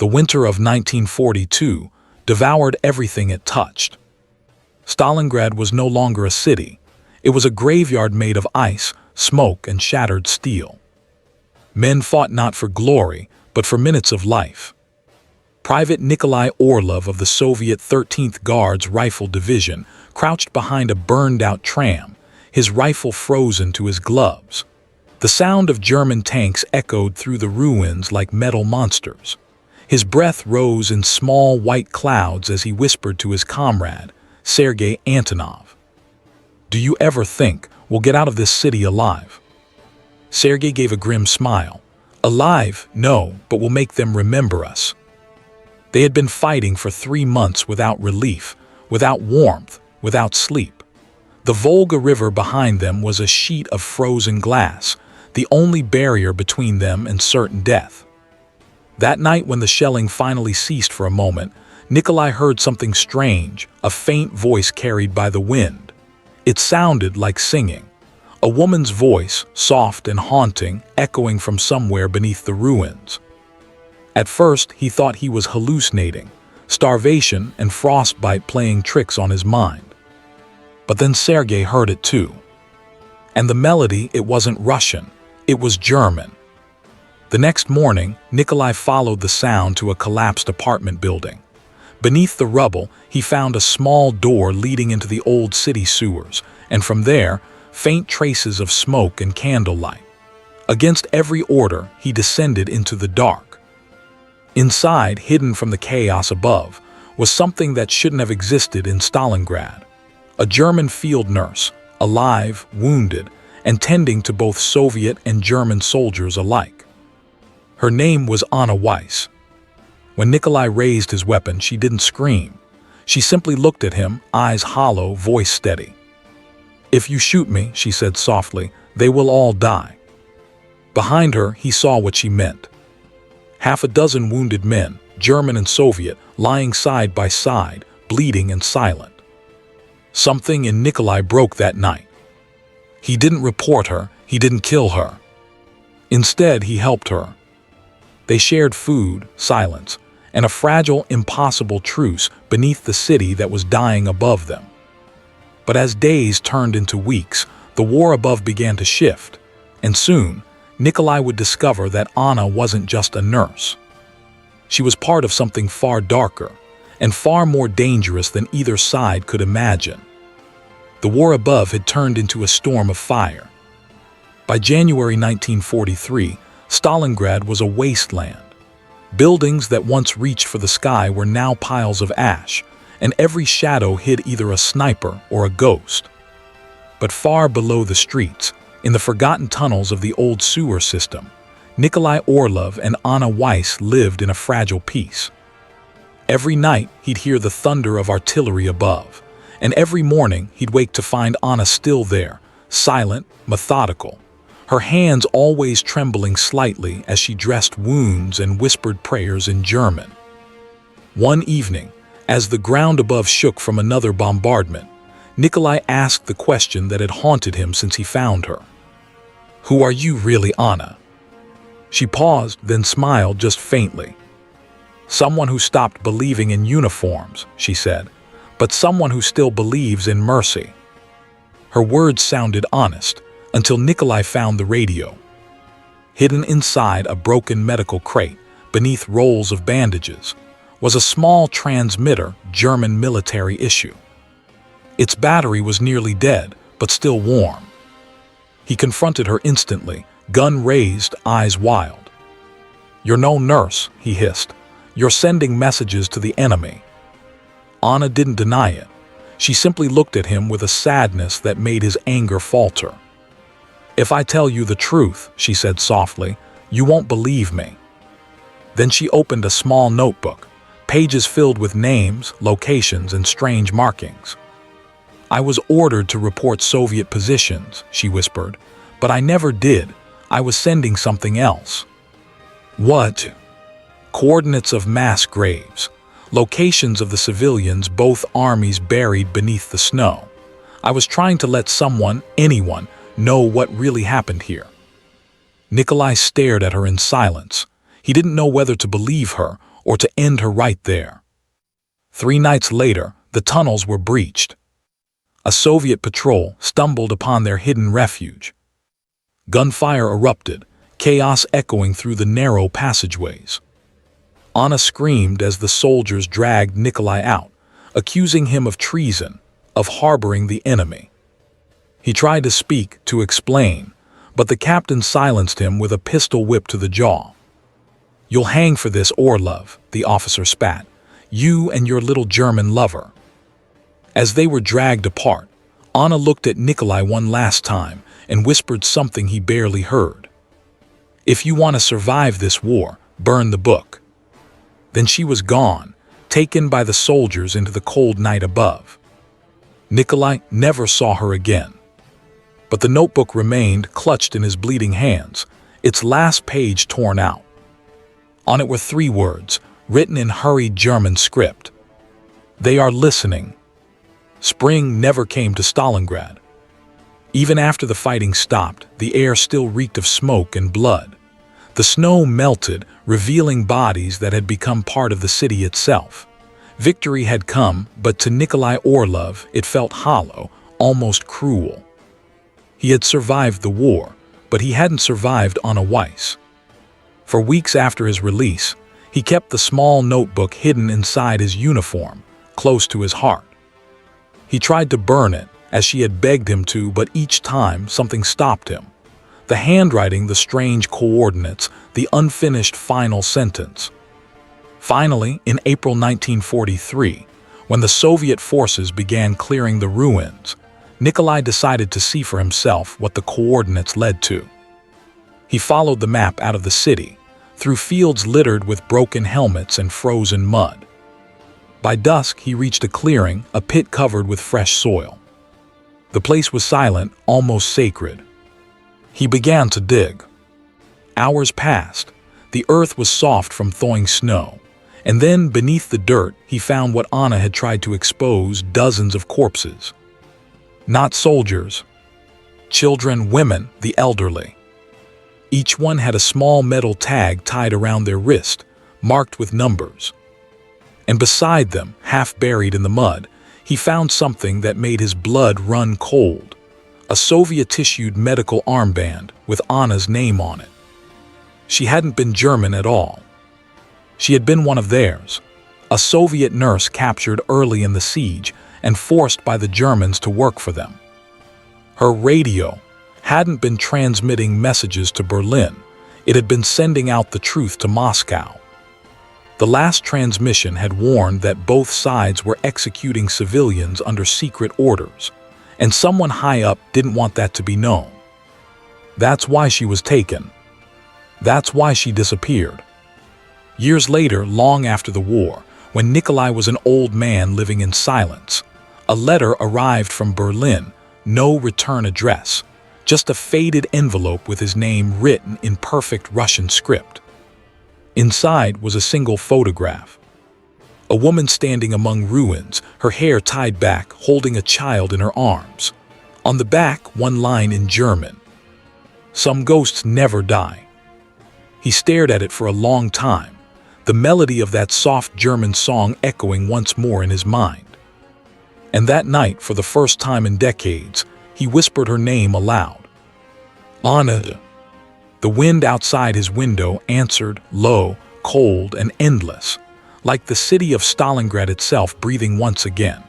The winter of 1942 devoured everything it touched. Stalingrad was no longer a city. It was a graveyard made of ice, smoke, and shattered steel. Men fought not for glory, but for minutes of life. Private Nikolai Orlov of the Soviet 13th Guards Rifle Division crouched behind a burned-out tram, his rifle frozen to his gloves. The sound of German tanks echoed through the ruins like metal monsters. His breath rose in small white clouds as he whispered to his comrade, Sergei Antonov. "Do you ever think we'll get out of this city alive?" Sergei gave a grim smile. "Alive, no, but we'll make them remember us." They had been fighting for 3 months without relief, without warmth, without sleep. The Volga River behind them was a sheet of frozen glass, the only barrier between them and certain death. That night, when the shelling finally ceased for a moment, Nikolai heard something strange, a faint voice carried by the wind. It sounded like singing. A woman's voice, soft and haunting, echoing from somewhere beneath the ruins. At first, he thought he was hallucinating, starvation and frostbite playing tricks on his mind. But then Sergei heard it too. And the melody, it wasn't Russian, it was German. The next morning, Nikolai followed the sound to a collapsed apartment building. Beneath the rubble, he found a small door leading into the old city sewers, and from there, faint traces of smoke and candlelight. Against every order, he descended into the dark. Inside, hidden from the chaos above, was something that shouldn't have existed in Stalingrad. A German field nurse, alive, wounded, and tending to both Soviet and German soldiers alike. Her name was Anna Weiss. When Nikolai raised his weapon, she didn't scream. She simply looked at him, eyes hollow, voice steady. "If you shoot me," she said softly, "they will all die." Behind her, he saw what she meant. 6 wounded men, German and Soviet, lying side by side, bleeding and silent. Something in Nikolai broke that night. He didn't report her, he didn't kill her. Instead, he helped her. They shared food, silence, and a fragile, impossible truce beneath the city that was dying above them. But as days turned into weeks, the war above began to shift, and soon, Nikolai would discover that Anna wasn't just a nurse. She was part of something far darker and far more dangerous than either side could imagine. The war above had turned into a storm of fire. By January 1943, Stalingrad was a wasteland. Buildings that once reached for the sky were now piles of ash, and every shadow hid either a sniper or a ghost. But far below the streets, in the forgotten tunnels of the old sewer system, Nikolai Orlov and Anna Weiss lived in a fragile peace. Every night, he'd hear the thunder of artillery above, and every morning he'd wake to find Anna still there, silent, methodical, her hands always trembling slightly as she dressed wounds and whispered prayers in German. One evening, as the ground above shook from another bombardment, Nikolai asked the question that had haunted him since he found her. "Who are you really, Anna?" She paused, then smiled just faintly. "Someone who stopped believing in uniforms," she said, "but someone who still believes in mercy." Her words sounded honest, until Nikolai found the radio. Hidden inside a broken medical crate, beneath rolls of bandages, was a small transmitter, German military issue. Its battery was nearly dead, but still warm. He confronted her instantly, gun raised, eyes wild. "You're no nurse," he hissed. "You're sending messages to the enemy." Anna didn't deny it. She simply looked at him with a sadness that made his anger falter. "If I tell you the truth," she said softly, "you won't believe me." Then she opened a small notebook, pages filled with names, locations, and strange markings. "I was ordered to report Soviet positions," she whispered, "but I never did. I was sending something else." "What?" "Coordinates of mass graves, locations of the civilians both armies buried beneath the snow. I was trying to let someone, anyone, know what really happened here." Nikolai stared at her in silence. He didn't know whether to believe her or to end her right there. 3 nights later, the tunnels were breached. A Soviet patrol stumbled upon their hidden refuge. Gunfire erupted, chaos echoing through the narrow passageways. Anna screamed as the soldiers dragged Nikolai out, accusing him of treason, of harboring the enemy. He tried to speak, to explain, but the captain silenced him with a pistol whip to the jaw. "You'll hang for this, Orlov," the officer spat. "You and your little German lover." As they were dragged apart, Anna looked at Nikolai one last time and whispered something he barely heard. "If you want to survive this war, burn the book." Then she was gone, taken by the soldiers into the cold night above. Nikolai never saw her again. But the notebook remained clutched in his bleeding hands, its last page torn out. On it were 3 words, written in hurried German script. "They are listening." Spring never came to Stalingrad. Even after the fighting stopped, the air still reeked of smoke and blood. The snow melted, revealing bodies that had become part of the city itself. Victory had come, but to Nikolai Orlov it felt hollow, almost cruel. He had survived the war, but he hadn't survived Anna Weiss. For weeks after his release, he kept the small notebook hidden inside his uniform, close to his heart. He tried to burn it, as she had begged him to, but each time something stopped him. The handwriting, the strange coordinates, the unfinished final sentence. Finally, in April 1943, when the Soviet forces began clearing the ruins, Nikolai decided to see for himself what the coordinates led to. He followed the map out of the city, through fields littered with broken helmets and frozen mud. By dusk, he reached a clearing, a pit covered with fresh soil. The place was silent, almost sacred. He began to dig. Hours passed. The earth was soft from thawing snow, and then, beneath the dirt, he found what Anna had tried to expose: dozens of corpses. Not soldiers. Children, women, the elderly. Each one had a small metal tag tied around their wrist, marked with numbers. And beside them, half buried in the mud, he found something that made his blood run cold: a Soviet-issued medical armband with Anna's name on it. She hadn't been German at all. She had been one of theirs, a Soviet nurse captured early in the siege and forced by the Germans to work for them. Her radio hadn't been transmitting messages to Berlin, it had been sending out the truth to Moscow. The last transmission had warned that both sides were executing civilians under secret orders, and someone high up didn't want that to be known. That's why she was taken. That's why she disappeared. Years later, long after the war, when Nikolai was an old man living in silence, a letter arrived from Berlin, no return address, just a faded envelope with his name written in perfect Russian script. Inside was a single photograph. A woman standing among ruins, her hair tied back, holding a child in her arms. On the back, one line in German: "Some ghosts never die." He stared at it for a long time, the melody of that soft German song echoing once more in his mind. And that night, for the first time in decades, he whispered her name aloud. Anna. The wind outside his window answered, low, cold, and endless, like the city of Stalingrad itself breathing once again.